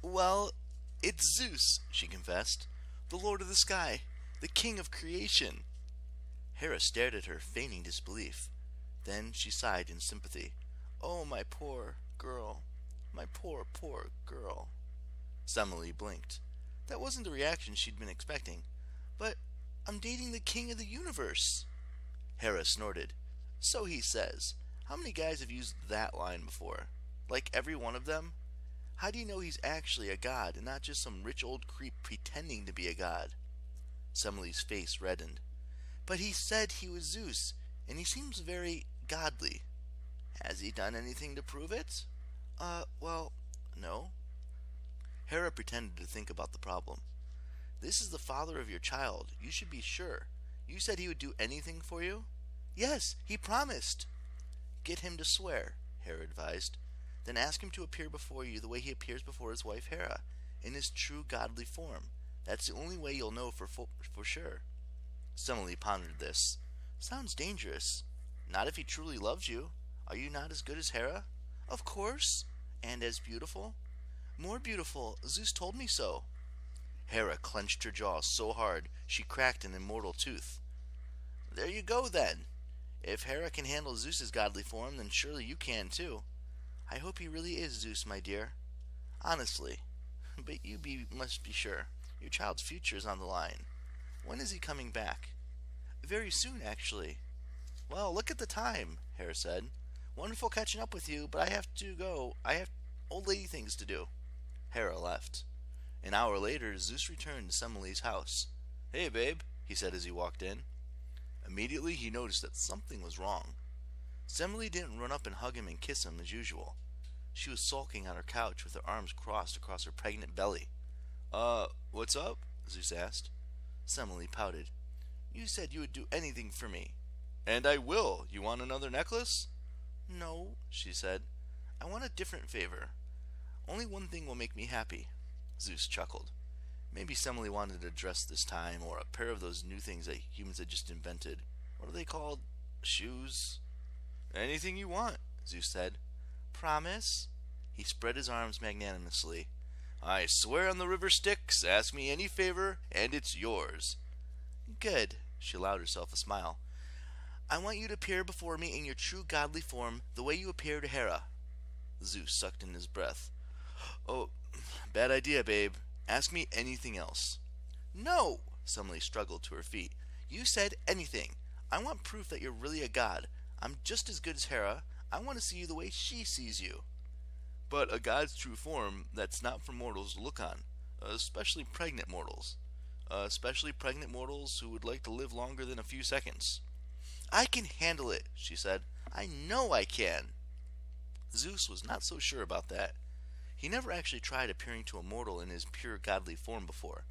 Well, it's Zeus, she confessed. The Lord of the Sky, the King of Creation. Hera stared at her, feigning disbelief. Then she sighed in sympathy. Oh, my poor girl. My poor, poor girl. Semele blinked. That wasn't the reaction she'd been expecting. But I'm dating the king of the universe. Hera snorted. So he says. How many guys have used that line before? Like every one of them? How do you know he's actually a god and not just some rich old creep pretending to be a god? Semele's face reddened. But he said he was Zeus, and he seems very godly. Has he done anything to prove it? Well, no. Hera pretended to think about the problem. This is the father of your child. You should be sure. You said he would do anything for you? Yes, he promised. Get him to swear, Hera advised. Then ask him to appear before you the way he appears before his wife Hera, in his true godly form. That's the only way you'll know for sure. Semele pondered this. Sounds dangerous. Not if he truly loves you. Are you not as good as Hera? Of course. And as beautiful? More beautiful. Zeus told me so. Hera clenched her jaw so hard she cracked an immortal tooth. There you go, then. If Hera can handle Zeus's godly form, then surely you can too. I hope he really is Zeus, my dear. Honestly. But must be sure. Your child's future is on the line. When is he coming back? Very soon, actually. Well, look at the time, Hera said. Wonderful catching up with you, but I have to go. I have old lady things to do. Hera left. An hour later, Zeus returned to Semele's house. Hey, babe, he said as he walked in. Immediately, he noticed that something was wrong. Semele didn't run up and hug him and kiss him as usual. She was sulking on her couch with her arms crossed across her pregnant belly. What's up? Zeus asked. Semele pouted. You said you would do anything for me. And I will. You want another necklace? No, she said. I want a different favor. Only one thing will make me happy. Zeus chuckled. Maybe Semele wanted a dress this time, or a pair of those new things that humans had just invented. What are they called? Shoes? Anything you want, Zeus said. Promise? He spread his arms magnanimously. I swear on the river Styx, ask me any favor, and it's yours. Good, she allowed herself a smile. I want you to appear before me in your true godly form, the way you appear to Hera. Zeus sucked in his breath. Oh, bad idea, babe. Ask me anything else. No, Semele struggled to her feet. You said anything. I want proof that you're really a god. I'm just as good as Hera. I want to see you the way she sees you. But a god's true form, that's not for mortals to look on, especially pregnant mortals. Especially pregnant mortals who would like to live longer than a few seconds. I can handle it, she said. I know I can. Zeus was not so sure about that. He never actually tried appearing to a mortal in his pure godly form before,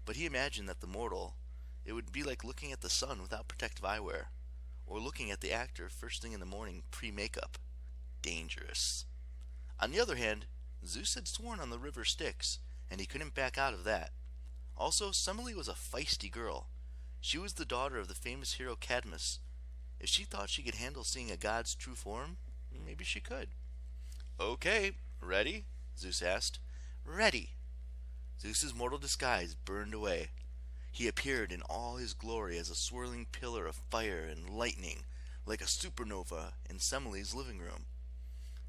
but he imagined that it would be like looking at the sun without protective eyewear, or looking at the actor first thing in the morning pre-makeup. Dangerous. On the other hand, Zeus had sworn on the river Styx, and he couldn't back out of that. Also, Semele was a feisty girl. She was the daughter of the famous hero Cadmus. If she thought she could handle seeing a god's true form, maybe she could. Okay, ready? Zeus asked. Ready. Zeus's mortal disguise burned away. He appeared in all his glory as a swirling pillar of fire and lightning, like a supernova in Semele's living room.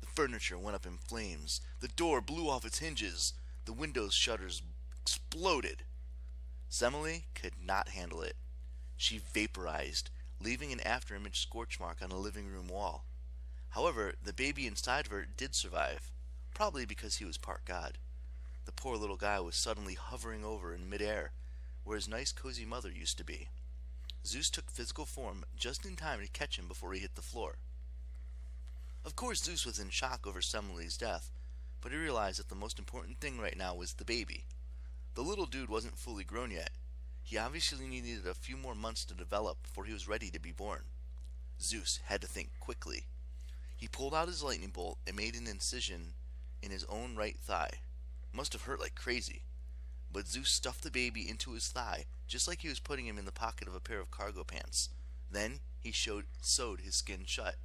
The furniture went up in flames. The door blew off its hinges. The window's shutters exploded. Semele could not handle it. She vaporized, leaving an afterimage scorch mark on the living room wall. However, the baby inside of her did survive, probably because he was part god. The poor little guy was suddenly hovering over in midair, where his nice cozy mother used to be. Zeus took physical form just in time to catch him before he hit the floor. Of course, Zeus was in shock over Semele's death, but he realized that the most important thing right now was the baby. The little dude wasn't fully grown yet. He obviously needed a few more months to develop before he was ready to be born. Zeus had to think quickly. He pulled out his lightning bolt and made an incision in his own right thigh. Must have hurt like crazy. But Zeus stuffed the baby into his thigh, just like he was putting him in the pocket of a pair of cargo pants. Then he sewed his skin shut.